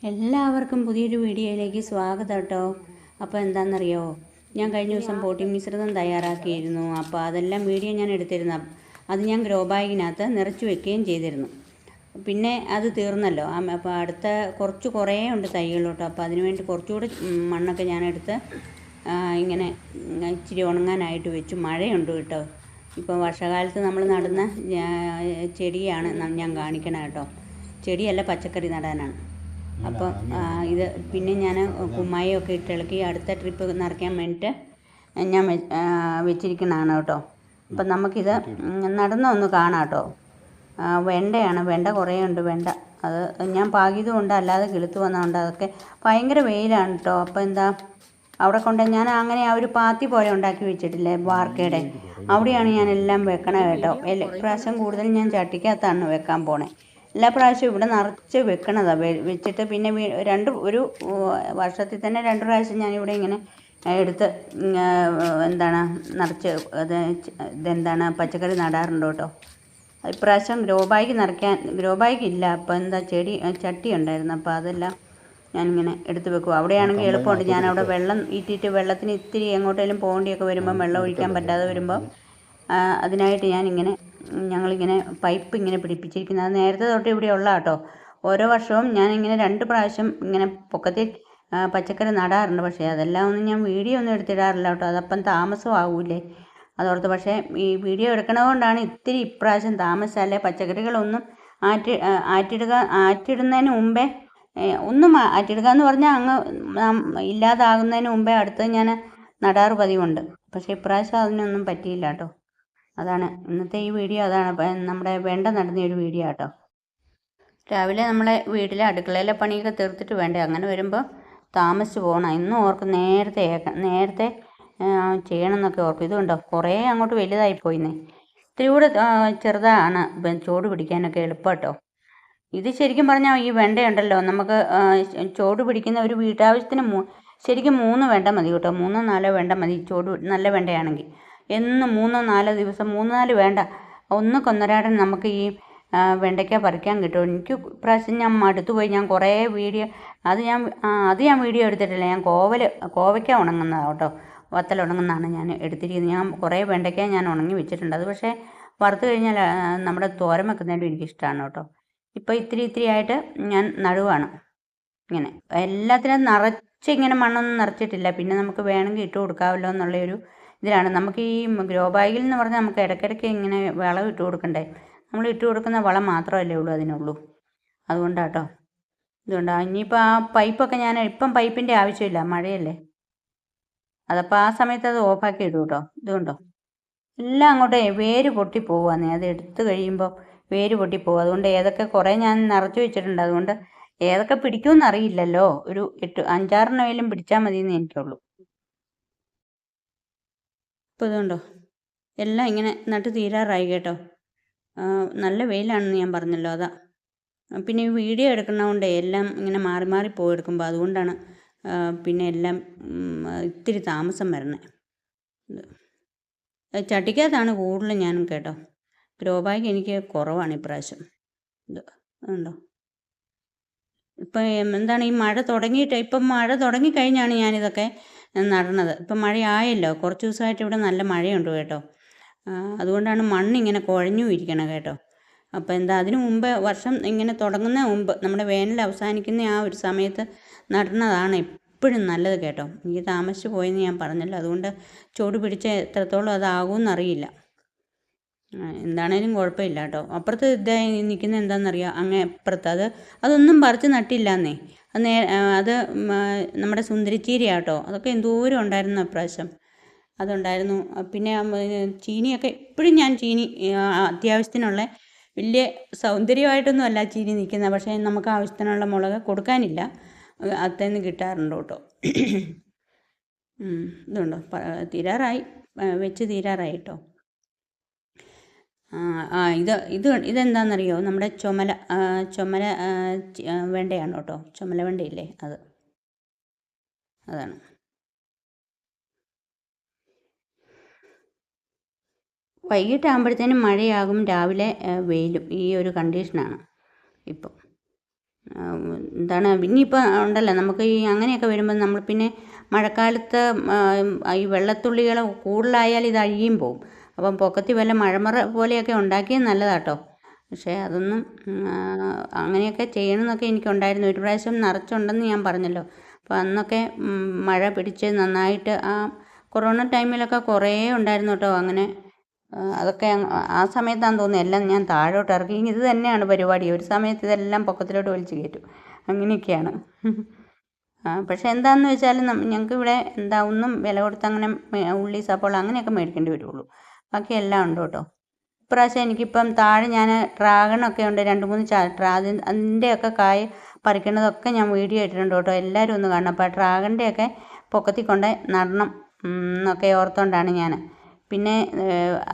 എല്ലാവർക്കും പുതിയൊരു വീഡിയോയിലേക്ക് സ്വാഗതം കേട്ടോ. അപ്പോൾ എന്താണെന്നറിയോ, ഞാൻ കഴിഞ്ഞ ദിവസം പോട്ടിംഗ് മിശ്രിതം തയ്യാറാക്കിയിരുന്നു. അപ്പോൾ അതെല്ലാം വീഡിയോ ഞാൻ എടുത്തിരുന്നു. അത് ഞാൻ ഗ്രോ ബാഗിനകത്ത് നിറച്ച് വെക്കുകയും ചെയ്തിരുന്നു. പിന്നെ അത് തീർന്നല്ലോ. അപ്പോൾ കുറേ ഉണ്ട് തൈകൾ കേട്ടോ. അപ്പോൾ അതിനുവേണ്ടി കുറച്ചുകൂടി മണ്ണൊക്കെ ഞാനെടുത്ത് ഇങ്ങനെ ഇച്ചിരി ഉണങ്ങാനായിട്ട് വെച്ചു. മഴയുണ്ട് കേട്ടോ. ഇപ്പോൾ വർഷകാലത്ത് നമ്മൾ നടുന്ന ചെടിയാണ് ഞാൻ കാണിക്കണത് കേട്ടോ. ചെടിയല്ല, പച്ചക്കറി നടാനാണ്. അപ്പം ഇത് പിന്നെ ഞാൻ കുമ്മായൊക്കെ ഇട്ടിളക്കി അടുത്ത ട്രിപ്പ് നിറയ്ക്കാൻ വേണ്ടിയിട്ട് ഞാൻ വെച്ചിരിക്കുന്നതാണ് കേട്ടോ. അപ്പം നമുക്കിത് നടന്നൊന്ന് കാണാം കേട്ടോ. വെണ്ടയാണ്. വെണ്ട കുറേ ഉണ്ട്. വെണ്ട അത് ഞാൻ പാകിയതുകൊണ്ട് അല്ലാതെ കിളുത്ത് വന്നതുകൊണ്ട് അതൊക്കെ ഭയങ്കര വെയിലാണ് കേട്ടോ. അപ്പോൾ എന്താ അവിടെ കൊണ്ട് ഞാൻ അങ്ങനെ ആ ഒരു പാത്തി പോലെ ഉണ്ടാക്കി വെച്ചിട്ടില്ലേ, വാർക്കയുടെ അവിടെയാണ് ഞാൻ എല്ലാം വെക്കണത് കേട്ടോ. പ്രാവശ്യം കൂടുതൽ ഞാൻ ചട്ടിക്കകത്താണ് വെക്കാൻ പോണേ. എല്ലാ പ്രാവശ്യവും ഇവിടെ നിറച്ച് വെക്കണതാണ്. വെച്ചിട്ട് പിന്നെ ഒരു വർഷത്തിൽ തന്നെ 2 പ്രാവശ്യം ഞാനിവിടെ ഇങ്ങനെ എടുത്ത് എന്താണ് നിറച്ച് ഇതെന്താണ് പച്ചക്കറി നടാറുണ്ട് കേട്ടോ. ഇപ്രാവശ്യം ഗ്രോ ബാഗ് ഇല്ല. അപ്പോൾ എന്താ ചട്ടി ഉണ്ടായിരുന്നു. അപ്പോൾ അതെല്ലാം ഞാനിങ്ങനെ എടുത്ത് വെക്കും. അവിടെയാണെങ്കിൽ എളുപ്പമുണ്ട്. ഞാനവിടെ വെള്ളം ഇട്ടിട്ട് വെള്ളത്തിന് ഇത്തിരി എങ്ങോട്ടേലും പോകേണ്ടിയൊക്കെ വരുമ്പം വെള്ളം ഒഴിക്കാൻ പറ്റാതെ വരുമ്പോൾ അതിനായിട്ട് ഞങ്ങളിങ്ങനെ പൈപ്പ് ഇങ്ങനെ പിടിപ്പിച്ചിരിക്കുന്നത്. അത് നേരത്തെ തൊട്ട് ഇവിടെ ഉള്ള കേട്ടോ. ഓരോ വർഷവും ഞാനിങ്ങനെ 2 പ്രാവശ്യം ഇങ്ങനെ പൊക്കത്തിൽ പച്ചക്കറി നടാറുണ്ട്. പക്ഷേ അതെല്ലാം ഒന്നും ഞാൻ വീഡിയോ ഒന്നും എടുത്തിടാറില്ല കേട്ടോ. അതപ്പം താമസമാകൂലേ അതോർത്ത്. പക്ഷേ ഈ വീഡിയോ എടുക്കണതുകൊണ്ടാണ് ഇത്തിരി ഇപ്രാവശ്യം താമസിച്ചാലേ പച്ചക്കറികളൊന്നും ആറ്റിടുന്നതിന് മുമ്പേ ആറ്റിടുക എന്ന് പറഞ്ഞാൽ അങ്ങ് ഇല്ലാതാകുന്നതിന് മുമ്പേ അടുത്ത് ഞാൻ നടാറ് പതിവുണ്ട്. പക്ഷേ ഇപ്രാവശ്യം അതിനൊന്നും പറ്റിയില്ല കേട്ടോ. അതാണ് ഇന്നത്തെ ഈ വീഡിയോ. അതാണ് നമ്മുടെ വെണ്ട നടുന്ന ഒരു വീഡിയോ കേട്ടോ. രാവിലെ നമ്മളെ വീട്ടിലെ അടുക്കളയിലെ പണിയൊക്കെ തീർത്തിട്ട് വേണ്ടേ അങ്ങനെ വരുമ്പോൾ താമസിച്ച് പോകണം. ഇന്നും ഓർക്കും നേരത്തെ ചെയ്യണം എന്നൊക്കെ ഓർക്കും. ഇതുണ്ടോ കുറേ അങ്ങോട്ട് വലുതായിപ്പോയിന്നേ. ഇത്തിരി കൂടെ ചെറുതാണ് ചോട് പിടിക്കാനൊക്കെ എളുപ്പം കേട്ടോ. ഇത് ശരിക്കും പറഞ്ഞാൽ ഈ വെണ്ടയുണ്ടല്ലോ, നമുക്ക് ചോട് പിടിക്കുന്ന ഒരു വീട്ടാവശ്യത്തിന് ശരിക്കും 3 വെണ്ട മതി കേട്ടോ. 3-4 വെണ്ട മതി ചോട് നല്ല വെണ്ടയാണെങ്കിൽ. എന്നും 3-4 ദിവസം 3-4 വേണ്ട ഒന്നൊന്നരാടൻ നമുക്ക് ഈ വെണ്ടയ്ക്ക പറിക്കാൻ കിട്ടും. എനിക്ക് പ്രാവശ്യം ഞാൻ മടുത്തു പോയി. ഞാൻ കുറേ വീഡിയോ അത് ഞാൻ വീഡിയോ എടുത്തിട്ടില്ല. ഞാൻ കോവയ്ക്ക ഉണങ്ങുന്നതാണ് കേട്ടോ. വത്തൽ ഉണങ്ങുന്നതാണ് ഞാൻ എടുത്തിരിക്കുന്നത്. ഞാൻ കുറേ വെണ്ടയ്ക്ക ഞാൻ ഉണങ്ങി വെച്ചിട്ടുണ്ട്. അത് പക്ഷേ വറുത്ത് കഴിഞ്ഞാൽ നമ്മുടെ തോരൻ വെക്കുന്നതിലും എനിക്കിഷ്ടമാണ് കേട്ടോ. ഇപ്പോൾ ഇത്തിരി ആയിട്ട് ഞാൻ നടുവാണ്. ഇങ്ങനെ എല്ലാത്തിനും ഇങ്ങനെ മണ്ണൊന്നും നിറച്ചിട്ടില്ല. പിന്നെ നമുക്ക് വേണമെങ്കിൽ ഇട്ട് കൊടുക്കാമല്ലോ എന്നുള്ളൊരു ഇതിലാണ്. നമുക്ക് ഈ ഗ്രോ ബാഗിൽ എന്ന് പറഞ്ഞാൽ നമുക്ക് ഇടയ്ക്കിടയ്ക്ക് ഇങ്ങനെ വളം ഇട്ട് കൊടുക്കണ്ടേ. നമ്മൾ ഇട്ട് കൊടുക്കുന്ന വളം മാത്രമല്ലേ ഉള്ളൂ അതിനുള്ളൂ. അതുകൊണ്ടാട്ടോ. ഇതുകൊണ്ടാണ്. ഇനിയിപ്പോൾ ആ പൈപ്പൊക്കെ ഇപ്പം പൈപ്പിൻ്റെ ആവശ്യമില്ല, മഴയല്ലേ. അതപ്പോൾ ആ സമയത്ത് അത് ഓഫാക്കി ഇടും കേട്ടോ. ഇതുകൊണ്ടോ എല്ലാം അങ്ങോട്ടേ വേര് പൊട്ടി പോവുകയെന്നേ. അത് എടുത്ത് കഴിയുമ്പോൾ വേര് പൊട്ടി പോകും. അതുകൊണ്ട് ഏതൊക്കെ കുറേ ഞാൻ നിറച്ച് വെച്ചിട്ടുണ്ട്. അതുകൊണ്ട് ഏതൊക്കെ പിടിക്കുമെന്ന് അറിയില്ലല്ലോ. ഒരു 5-6 പിടിച്ചാൽ മതിയെന്ന് എനിക്കുള്ളൂ. ഇപ്പോൾ ഇതുണ്ടോ എല്ലാം ഇങ്ങനെ നട്ട് തീരാറായി കേട്ടോ. നല്ല വെയിലാണെന്ന് ഞാൻ പറഞ്ഞല്ലോ, അതാ. പിന്നെ ഈ വീഡിയോ എടുക്കുന്നതുകൊണ്ട് എല്ലാം ഇങ്ങനെ മാറി പോയെടുക്കുമ്പോൾ അതുകൊണ്ടാണ് പിന്നെ എല്ലാം ഇത്തിരി താമസം വരണേ. ചട്ടിക്കകത്താണ് കൂടുതലും ഞാനും കേട്ടോ. ഗ്രോ ബാഗ് എനിക്ക് കുറവാണ് ഇപ്രാവശ്യം. ഇത് ഉണ്ടോ. ഇപ്പം എന്താണ് ഈ മഴ തുടങ്ങിയിട്ട്, ഇപ്പം മഴ തുടങ്ങിക്കഴിഞ്ഞാണ് ഞാനിതൊക്കെ നടണത്. ഇപ്പം മഴയായല്ലോ, കുറച്ച് ദിവസമായിട്ട് ഇവിടെ നല്ല മഴയുണ്ട് കേട്ടോ. അതുകൊണ്ടാണ് മണ്ണിങ്ങനെ കുഴഞ്ഞു ഇരിക്കണം കേട്ടോ. അപ്പോൾ എന്താ അതിന് മുമ്പ് വർഷം ഇങ്ങനെ തുടങ്ങുന്ന മുമ്പ് നമ്മുടെ വേനൽ അവസാനിക്കുന്ന ആ ഒരു സമയത്ത് നടണതാണ് എപ്പോഴും നല്ലത് കേട്ടോ. എനിക്ക് താമസിച്ച് പോയെന്ന് ഞാൻ പറഞ്ഞല്ലോ. അതുകൊണ്ട് ചൂട് പിടിച്ച എത്രത്തോളം അതാകുമെന്നറിയില്ല. എന്താണേലും കുഴപ്പമില്ല കേട്ടോ. അപ്പുറത്ത് നിൽക്കുന്ന എന്താണെന്നറിയാം, അങ്ങേ അപ്പുറത്ത് അതൊന്നും പറിച്ച് നട്ടില്ലാന്നേ. അത് നമ്മുടെ സുന്ദരിച്ചീരയാട്ടോ. അതൊക്കെ എന്തോരം ഉണ്ടായിരുന്നു അപ്രാവശ്യം. അതുണ്ടായിരുന്നു. പിന്നെ ചീനിയൊക്കെ എപ്പോഴും ഞാൻ ചീനി അത്യാവശ്യത്തിനുള്ള വലിയ സൗന്ദര്യമായിട്ടൊന്നും അല്ല ചീനി നിൽക്കുന്നത്. പക്ഷേ നമുക്ക് ആവശ്യത്തിനുള്ള മുളക് കൊടുക്കാനില്ല, അതിൽ കിട്ടാറുണ്ട് കേട്ടോ. ഇതുണ്ടോ വെച്ച് തീരാറായി കേട്ടോ. ഇതെന്താണെന്നറിയോ, നമ്മുടെ ചുമല വെണ്ടയാണ് കേട്ടോ. ചുമല വെണ്ടയില്ലേ, അതാണ്. വൈകിട്ടാകുമ്പോഴത്തേനും മഴയാകും, രാവിലെ വെയിലും. ഈ ഒരു കണ്ടീഷനാണ് ഇപ്പം. എന്താണ് ഇനിയിപ്പോൾ ഉണ്ടല്ലോ നമുക്ക് ഈ അങ്ങനെയൊക്കെ വരുമ്പോൾ നമ്മൾ പിന്നെ മഴക്കാലത്ത് ഈ വെള്ളത്തുള്ളികൾ കൂടുതലായാൽ ഇത് അഴുകിയും പോവും. അപ്പം പൊക്കത്തിൽ വല്ല മഴമറ പോലെയൊക്കെ ഉണ്ടാക്കിയത് നല്ലതാട്ടോ. പക്ഷേ അതൊന്നും അങ്ങനെയൊക്കെ ചെയ്യണമെന്നൊക്കെ എനിക്കുണ്ടായിരുന്നു. ഒരു പ്രാവശ്യം നിറച്ചുണ്ടെന്ന് ഞാൻ പറഞ്ഞല്ലോ. അപ്പോൾ അന്നൊക്കെ മഴ പിടിച്ച് നന്നായിട്ട് ആ കൊറോണ ടൈമിലൊക്കെ കുറേ ഉണ്ടായിരുന്നു കേട്ടോ. അങ്ങനെ അതൊക്കെ ആ സമയത്താണെന്ന് തോന്നുന്നു എല്ലാം ഞാൻ താഴോട്ട് ഇറക്കി. ഇത് തന്നെയാണ് പരിപാടി. ഒരു സമയത്ത് ഇതെല്ലാം പൊക്കത്തിലോട്ട് വലിച്ചു കയറ്റും. അങ്ങനെയൊക്കെയാണ്. പക്ഷേ എന്താണെന്ന് വെച്ചാൽ ഞങ്ങൾക്ക് ഇവിടെ ഒന്നും വില കൊടുത്ത് അങ്ങനെ ഉള്ളി സപ്പോള അങ്ങനെയൊക്കെ മേടിക്കേണ്ടി വരുള്ളൂ. ബാക്കി എല്ലാം ഉണ്ട് കേട്ടോ. ഇപ്രാവശ്യം എനിക്കിപ്പം താഴെ ഞാൻ ഡ്രാഗണൊക്കെ ഉണ്ട്, 2-3 അതിൻ്റെയൊക്കെ കായ് പറിക്കുന്നതൊക്കെ ഞാൻ വീഡിയോ ഇട്ടിട്ടുണ്ട് കേട്ടോ. എല്ലാവരും ഒന്ന് കാണണം. അപ്പോൾ ഡ്രാഗണിൻ്റെയൊക്കെ പൊക്കത്തിൽ കൊണ്ട് നടണം എന്നൊക്കെ ഓർത്തുകൊണ്ടാണ് ഞാൻ. പിന്നെ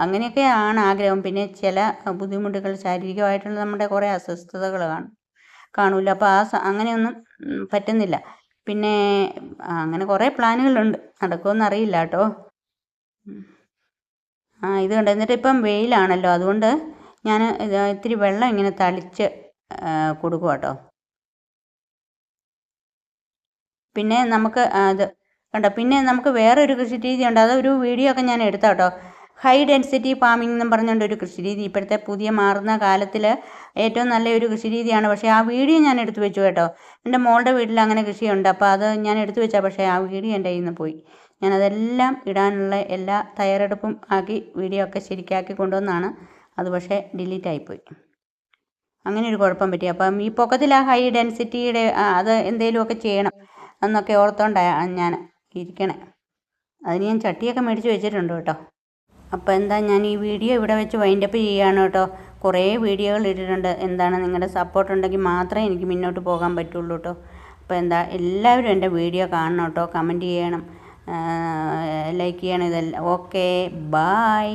അങ്ങനെയൊക്കെയാണ് ആഗ്രഹം. പിന്നെ ചില ബുദ്ധിമുട്ടുകൾ ശാരീരികമായിട്ടുള്ള നമ്മുടെ കുറേ അസ്വസ്ഥതകൾ കാണൂല. അപ്പോൾ അങ്ങനെയൊന്നും പറ്റുന്നില്ല. പിന്നെ അങ്ങനെ കുറേ പ്ലാനുകളുണ്ട്. നടക്കുമെന്ന് അറിയില്ല കേട്ടോ. ഇത് കണ്ടോ. എന്നിട്ട് ഇപ്പം വെയിലാണല്ലോ, അതുകൊണ്ട് ഞാൻ ഇത്തിരി വെള്ളം ഇങ്ങനെ തളിച്ച് കൊടുക്കുക കേട്ടോ. പിന്നെ നമുക്ക് അത് കണ്ടോ. പിന്നെ നമുക്ക് വേറൊരു കൃഷി രീതി ഉണ്ട്. അതൊരു വീഡിയോ ഒക്കെ ഞാൻ എടുത്താൽ കേട്ടോ. ഹൈ ഡെൻസിറ്റി ഫാമിംഗ് എന്നും പറഞ്ഞുകൊണ്ട് ഒരു കൃഷി രീതി. ഇപ്പോഴത്തെ പുതിയ മാറുന്ന കാലത്തിൽ ഏറ്റവും നല്ലൊരു കൃഷി രീതിയാണ്. പക്ഷേ ആ വീഡിയോ ഞാൻ എടുത്തു വെച്ചു കേട്ടോ. എൻ്റെ മോളുടെ വീട്ടിൽ അങ്ങനെ കൃഷിയുണ്ട്. അപ്പോൾ അത് ഞാൻ എടുത്തു വെച്ചാൽ പക്ഷേ ആ വീഡിയോ എൻ്റെ കയ്യിൽ നിന്ന് പോയി. ഞാനതെല്ലാം ഇടാനുള്ള എല്ലാ തയ്യാറെടുപ്പും ആക്കി വീഡിയോ ഒക്കെ ശരിക്കാക്കി കൊണ്ടുവന്നാണ്. അത് പക്ഷേ ഡിലീറ്റ് ആയിപ്പോയി. അങ്ങനെ ഒരു കുഴപ്പം പറ്റി. അപ്പം ഈ പൊക്കത്തിൽ ആ ഹൈ ഡെൻസിറ്റിയുടെ അത് എന്തെങ്കിലുമൊക്കെ ചെയ്യണം എന്നൊക്കെ ഓർത്തോണ്ടാണ് ഞാൻ ഇരിക്കണേ. അതിന് ഞാൻ ചട്ടിയൊക്കെ മേടിച്ച് വെച്ചിട്ടുണ്ട് കേട്ടോ. അപ്പോൾ ഞാൻ ഈ വീഡിയോ ഇവിടെ വെച്ച് വൈൻഡപ്പ് ചെയ്യുകയാണ് കേട്ടോ. കുറേ വീഡിയോകൾ ഇട്ടിട്ടുണ്ട്. നിങ്ങളുടെ സപ്പോർട്ട് ഉണ്ടെങ്കിൽ മാത്രമേ എനിക്ക് മുന്നോട്ട് പോകാൻ പറ്റുള്ളൂ കേട്ടോ. അപ്പോൾ എല്ലാവരും എൻ്റെ വീഡിയോ കാണണം കേട്ടോ. കമൻറ്റ് ചെയ്യണം, ലൈക്ക് ചെയ്യണം. ഇതെല്ലാം ഓക്കെ. ബായ്.